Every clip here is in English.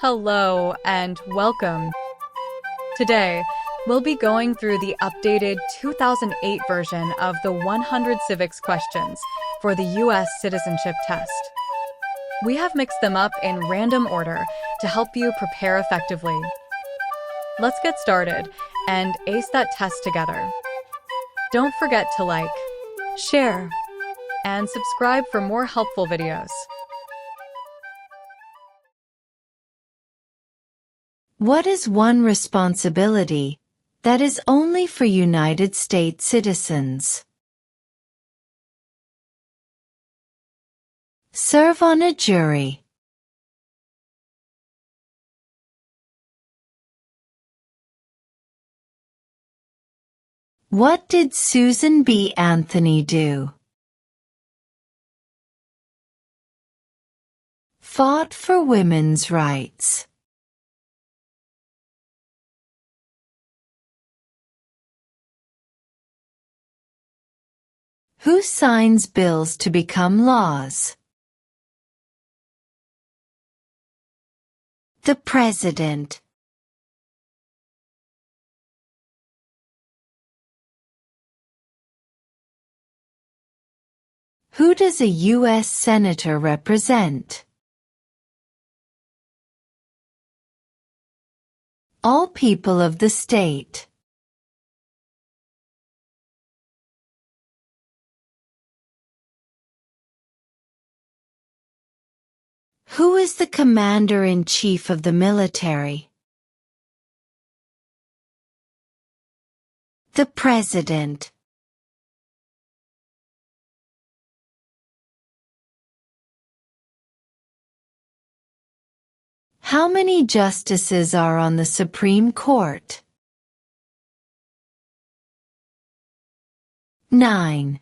Hello and welcome. Today, we'll be going through the updated 2008 version of the 100 civics questions for the U.S. Citizenship Test. We have mixed them up in random order to help you prepare effectively. Let's get started and ace that test together. Don't forget to like, share, and subscribe for more helpful videos. What is one responsibility that is only for United States citizens? Serve on a jury. What did Susan B. Anthony do? Fought for women's rights. Who signs bills to become laws? The President. Who does a U.S. Senator represent? All people of the state. Who is the Commander-in-Chief of the military? The President. How many justices are on the Supreme Court? 9.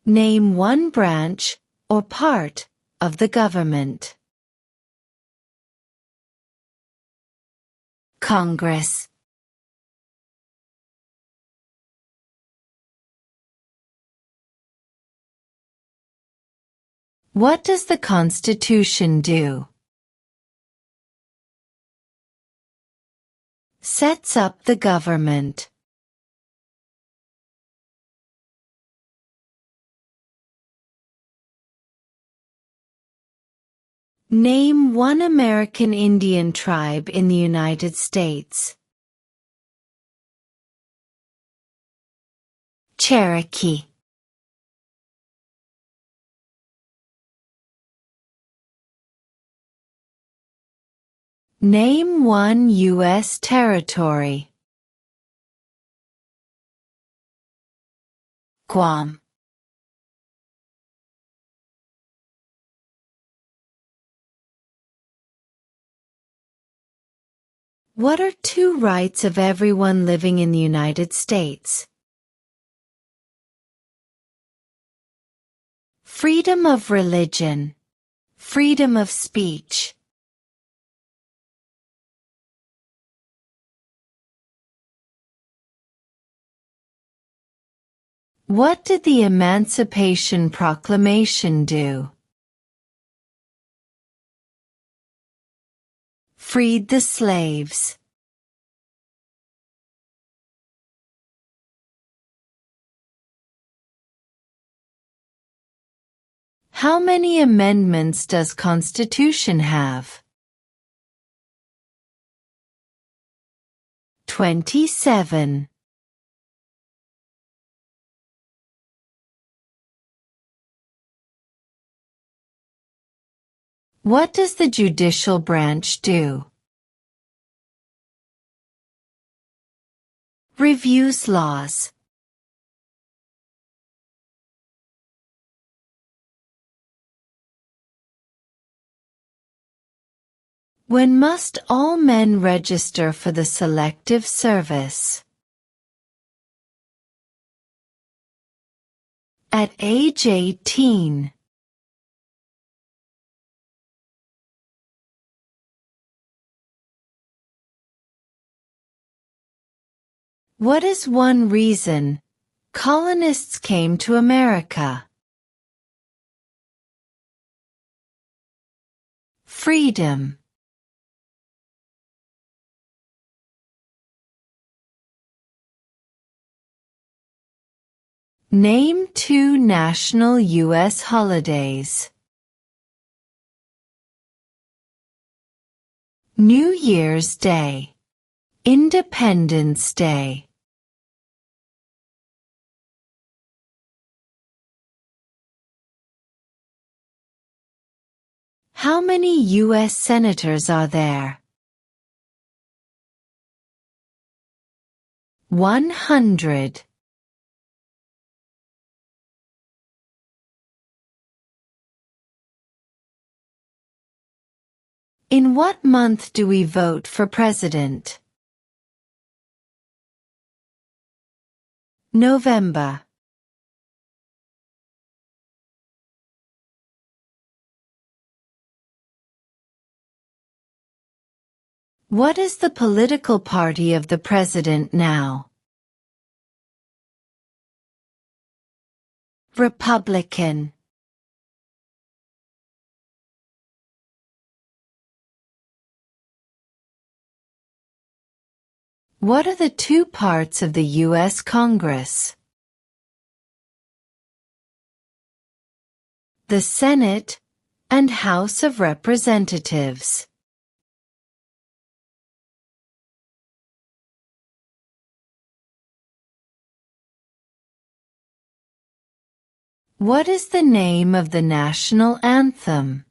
Name one branch or part of the government. Congress. What does the Constitution do? Sets up the government. Name one American Indian tribe in the United States. Cherokee. Name one U.S. territory. Guam. What are two rights of everyone living in the United States? Freedom of religion. Freedom of speech. What did the Emancipation Proclamation do? Freed the slaves. How many amendments does Constitution have? 27. What does the judicial branch do? Reviews laws. When must all men register for the Selective Service? At age 18. What is one reason colonists came to America? Freedom. Name 2 national U.S. holidays. New Year's Day. Independence Day. How many U.S. senators are there? 100. In what month do we vote for president? November. What is the political party of the president now? Republican. What are the 2 parts of the U.S. Congress? The Senate and House of Representatives. What is the name of the national anthem?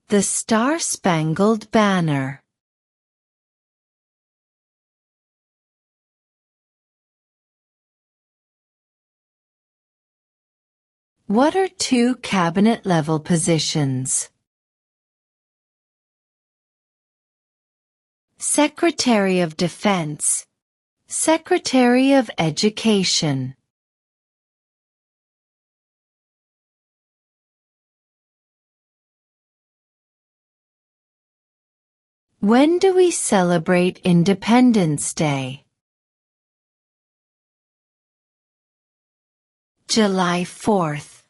The Star-Spangled Banner. What are 2 cabinet-level positions? Secretary of Defense, Secretary of Education. When do we celebrate Independence Day? July 4th.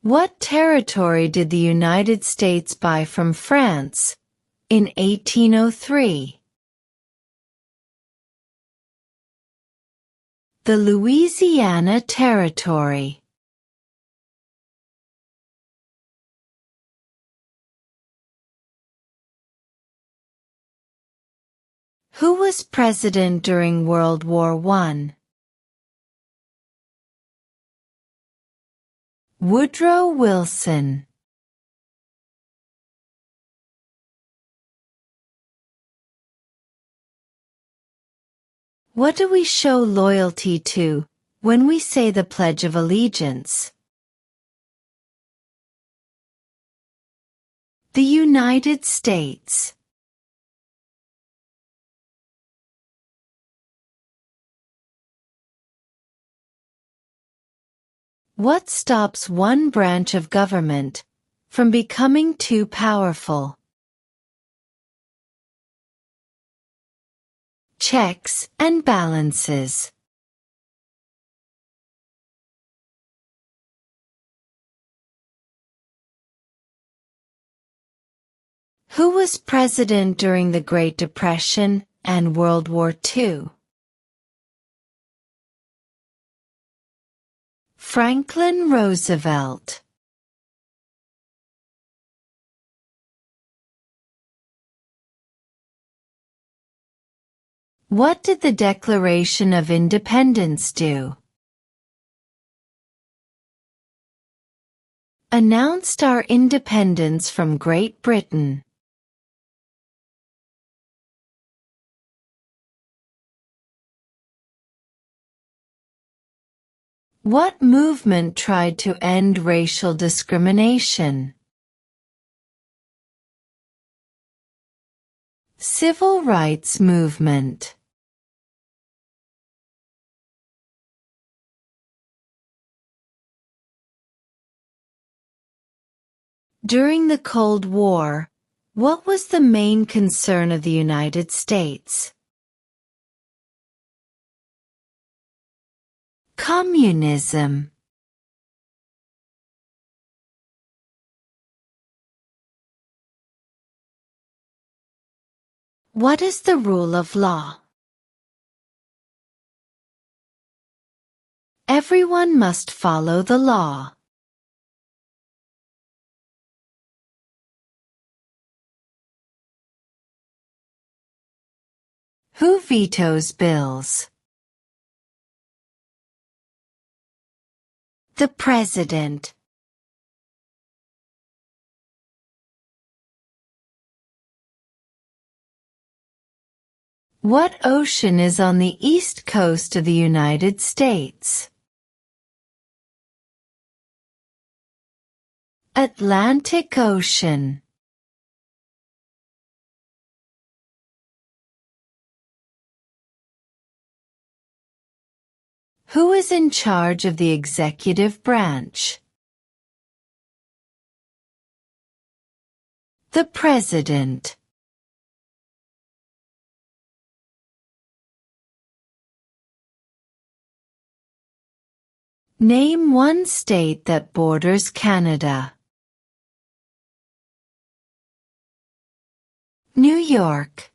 What territory did the United States buy from France in 1803? The Louisiana Territory. Who was president during World War I? Woodrow Wilson. What do we show loyalty to when we say the Pledge of Allegiance? The United States. What stops one branch of government from becoming too powerful? Checks and balances. Who was president during the Great Depression and World War II? Franklin Roosevelt. What did the Declaration of Independence do? Announced our independence from Great Britain. What movement tried to end racial discrimination? Civil rights movement. During the Cold War, what was the main concern of the United States? Communism. What is the rule of law? Everyone must follow the law. Who vetoes bills? The President. What ocean is on the east coast of the United States? Atlantic Ocean. Who is in charge of the executive branch? The President. Name one state that borders Canada. New York.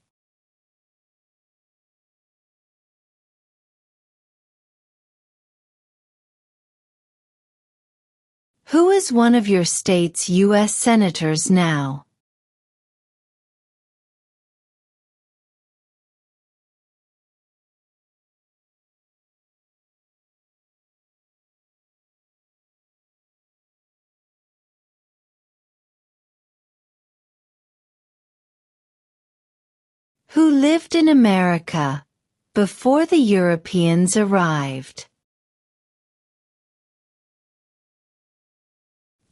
Who is one of your state's U.S. senators now? Who lived in America before the Europeans arrived?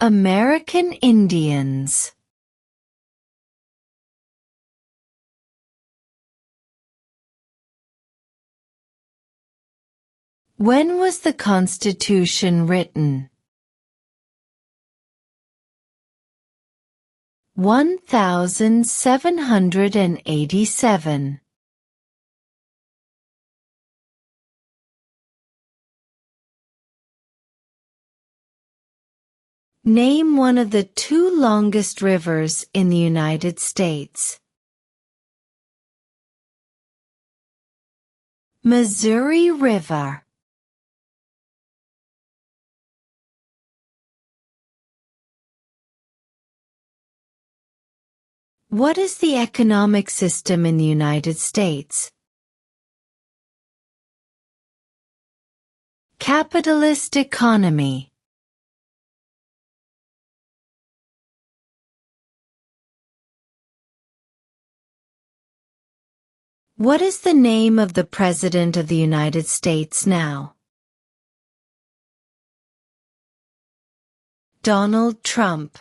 American Indians. When was the Constitution written? 1787. Name one of the two longest rivers in the United States. Missouri River. What is the economic system in the United States? Capitalist economy. What is the name of the President of the United States now? Donald Trump.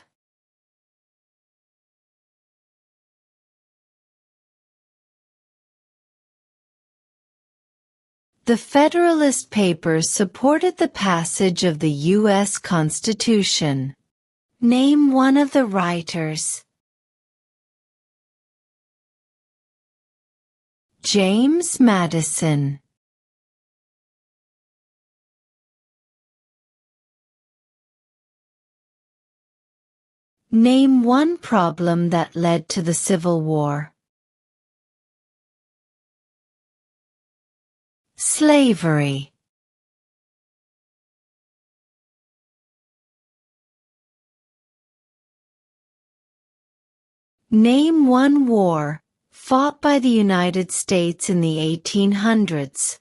The Federalist Papers supported the passage of the U.S. Constitution. Name one of the writers. James Madison. Name one problem that led to the Civil War. Slavery. Name one war fought by the United States in the 1800s.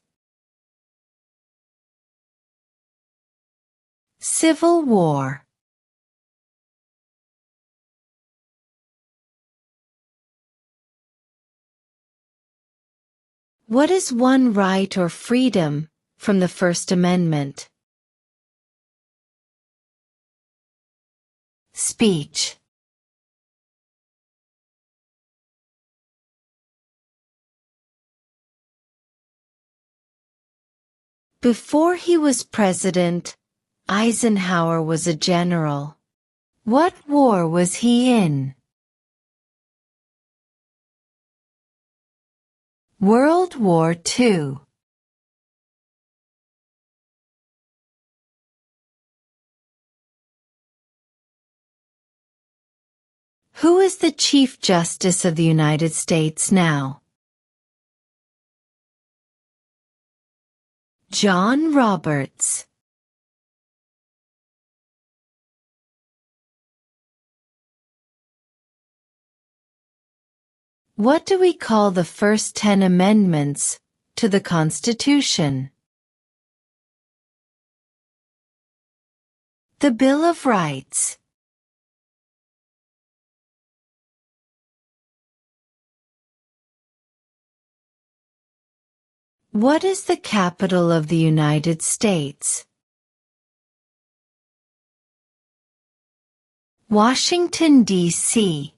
Civil War. What is one right or freedom from the First Amendment? Speech. Before he was president, Eisenhower was a general. What war was he in? World War II. Who is the Chief Justice of the United States now? John Roberts. What do we call the first 10 amendments to the Constitution? The Bill of Rights. What is the capital of the United States? Washington, D.C.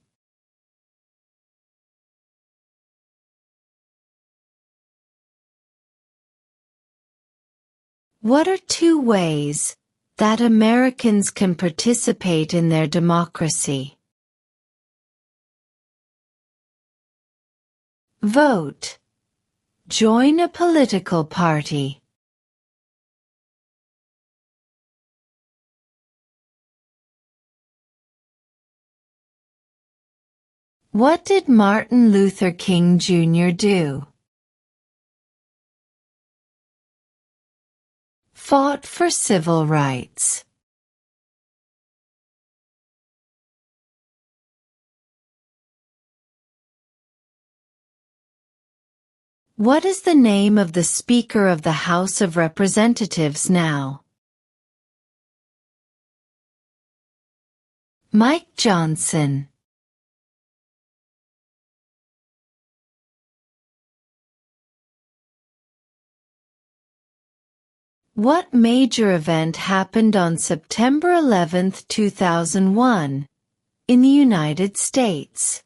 What are 2 ways that Americans can participate in their democracy? Vote. Join a political party. What did Martin Luther King Jr. do? Fought for civil rights. What is the name of the Speaker of the House of Representatives now? Mike Johnson. What major event happened on September 11, 2001, in the United States?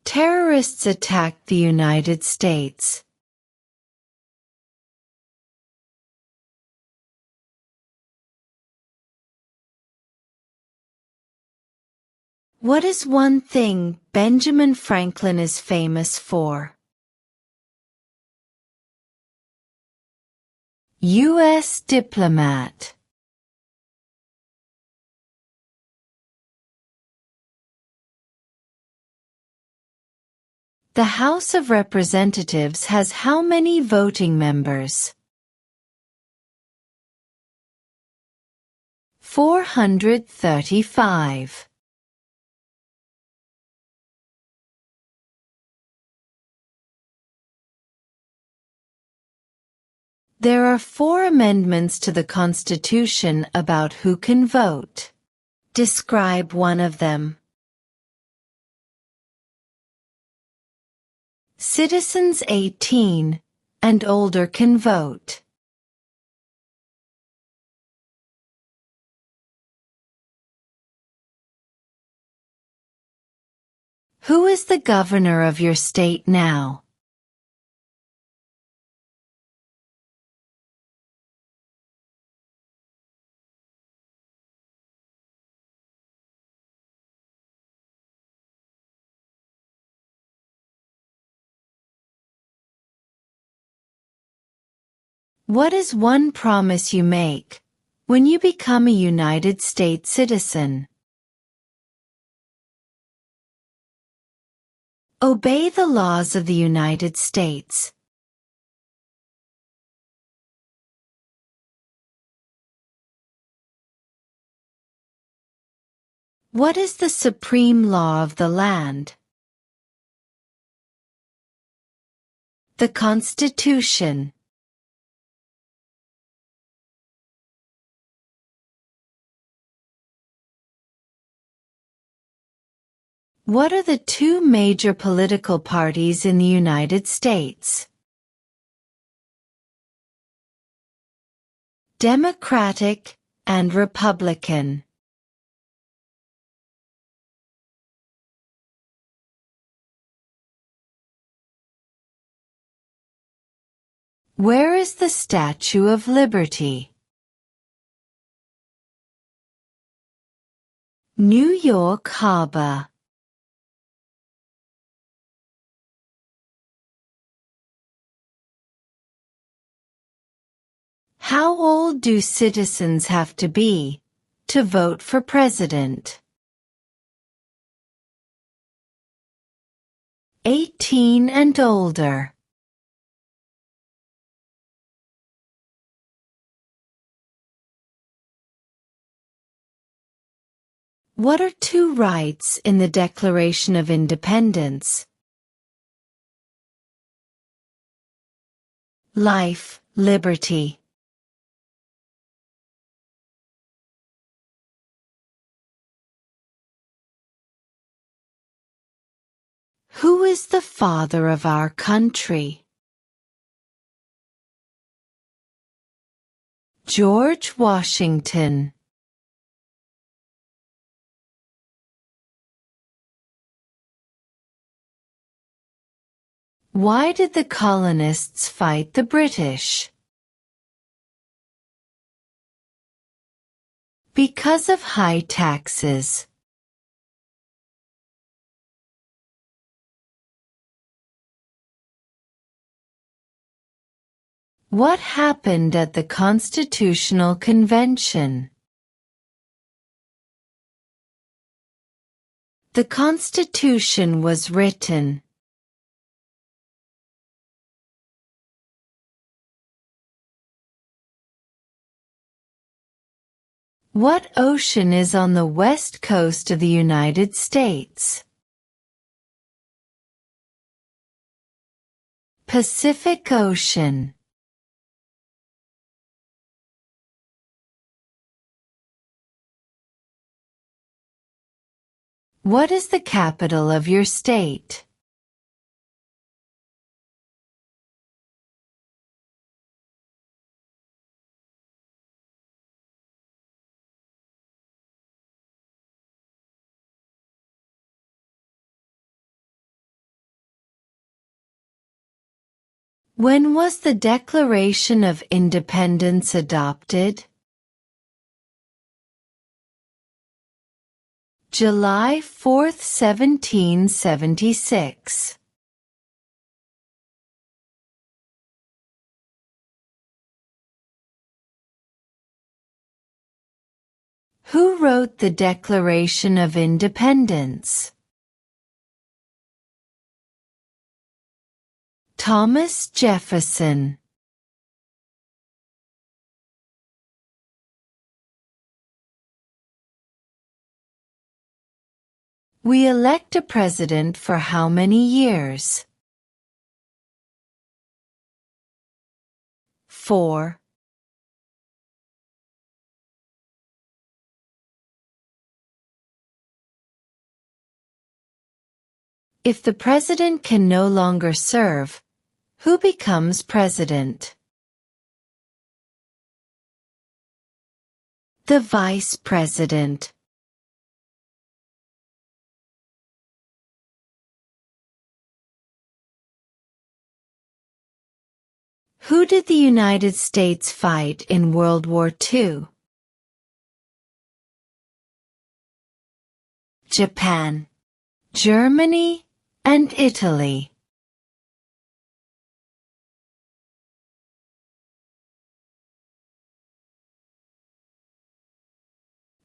Terrorists attacked the United States. What is one thing Benjamin Franklin is famous for? U.S. diplomat. The House of Representatives has how many voting members? 435. There are 4 amendments to the Constitution about who can vote. Describe one of them. Citizens 18 and older can vote. Who is the governor of your state now? What is one promise you make when you become a United States citizen? Obey the laws of the United States. What is the supreme law of the land? The Constitution. What are the 2 major political parties in the United States? Democratic and Republican. Where is the Statue of Liberty? New York Harbor. How old do citizens have to be to vote for president? 18 and older. What are two rights in the Declaration of Independence? Life, liberty. Who is the father of our country? George Washington. Why did the colonists fight the British? Because of high taxes. What happened at the Constitutional Convention? The Constitution was written. What ocean is on the west coast of the United States? Pacific Ocean. What is the capital of your state? When was the Declaration of Independence adopted? July 4, 1776. Who wrote the Declaration of Independence? Thomas Jefferson. We elect a president for how many years? 4. If the president can no longer serve, who becomes president? The vice president. Who did the United States fight in World War II? Japan, Germany, and Italy.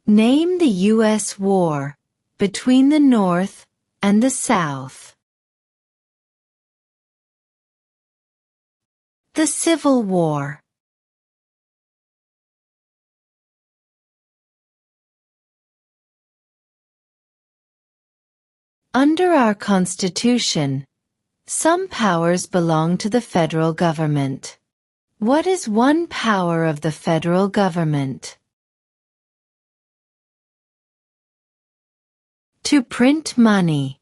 Name the U.S. war between the North and the South. The Civil War. Under our Constitution, some powers belong to the federal government. What is one power of the federal government? To print money.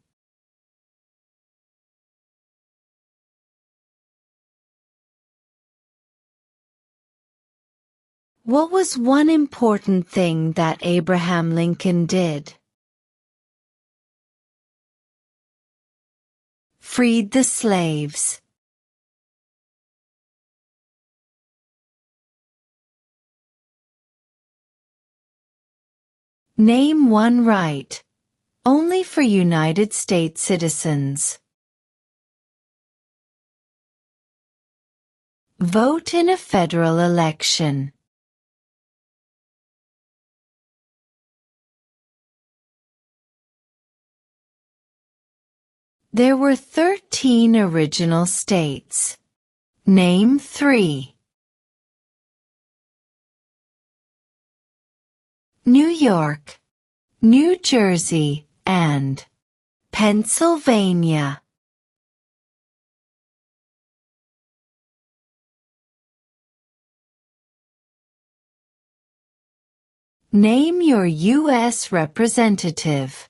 What was one important thing that Abraham Lincoln did? Freed the slaves. Name one right. Only for United States citizens. Vote in a federal election. There were 13 original states. Name 3. New York, New Jersey, and Pennsylvania. Name your U.S. representative.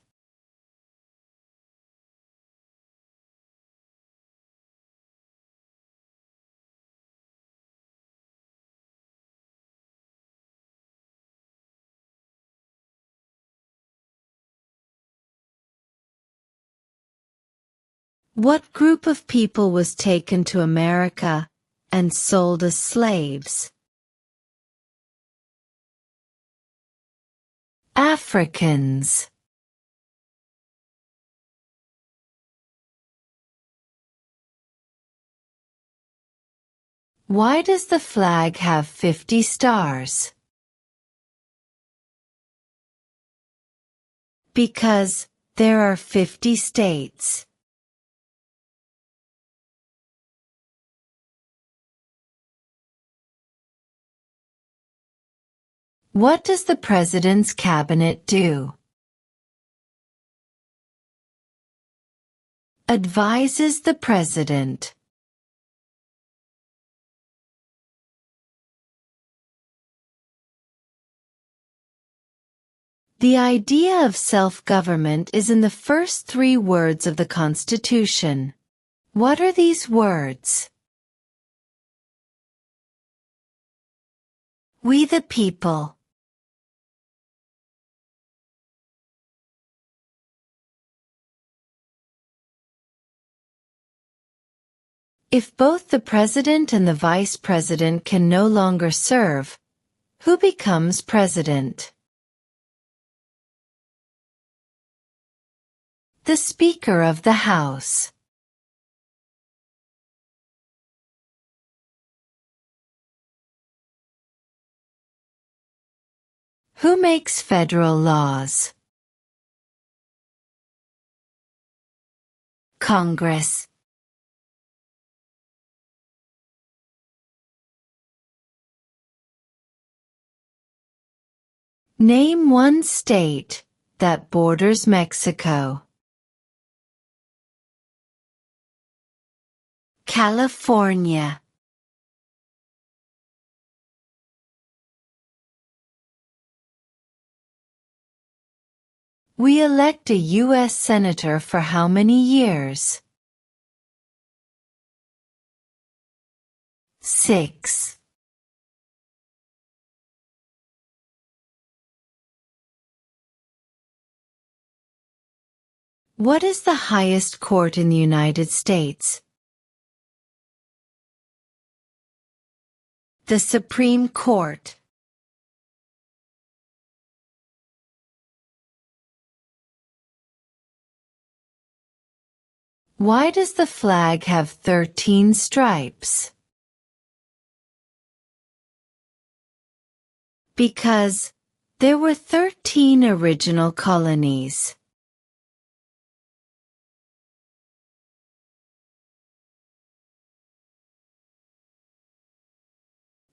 What group of people was taken to America and sold as slaves? Africans. Why does the flag have 50 stars? Because there are 50 states. What does the President's Cabinet do? Advises the President. The idea of self-government is in the first 3 words of the Constitution. What are these words? We the people. If both the President and the Vice President can no longer serve, who becomes President? The Speaker of the House. Who makes federal laws? Congress. Name one state that borders Mexico. California. We elect a U.S. Senator for how many years? 6. What is the highest court in the United States? The Supreme Court. Why does the flag have 13 stripes? Because there were 13 original colonies.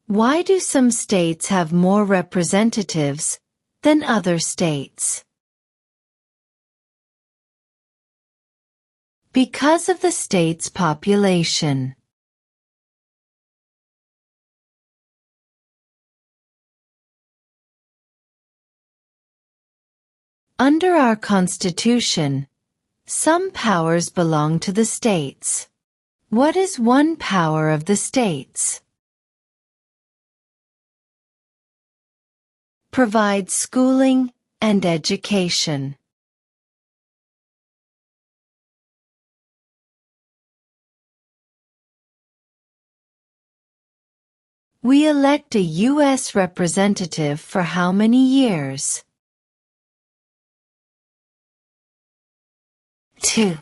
Why do some states have more representatives than other states? Because of the state's population. Under our Constitution, some powers belong to the states. What is one power of the states? Provide schooling and education. We elect a U.S. representative for how many years? 2.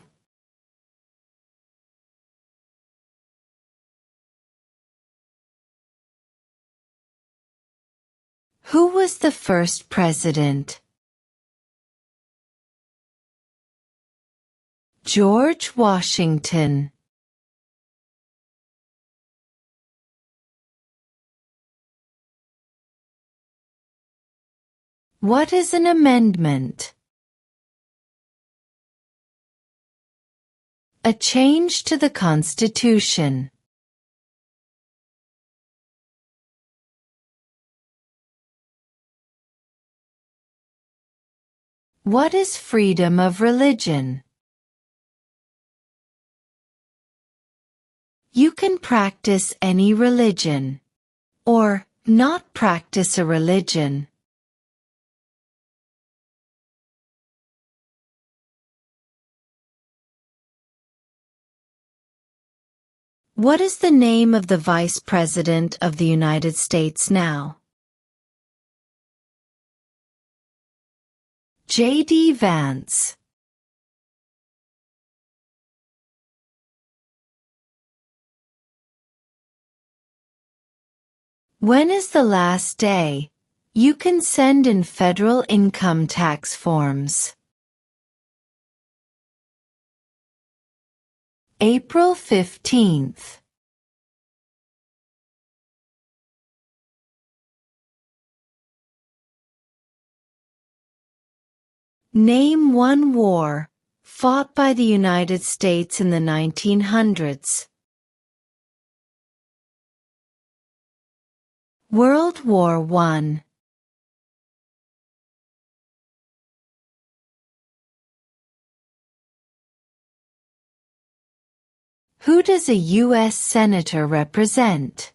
Who was the first president? George Washington. What is an amendment? A change to the Constitution. What is freedom of religion? You can practice any religion, or not practice a religion. What is the name of the Vice President of the United States now? J.D. Vance. When is the last day you can send in federal income tax forms? April 15th. Name one war fought by the United States in the 1900s. World War I. Who does a U.S. Senator represent?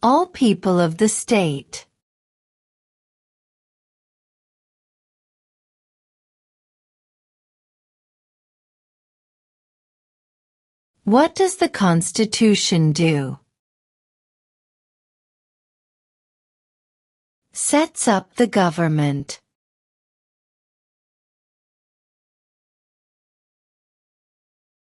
All people of the state. What does the Constitution do? Sets up the government.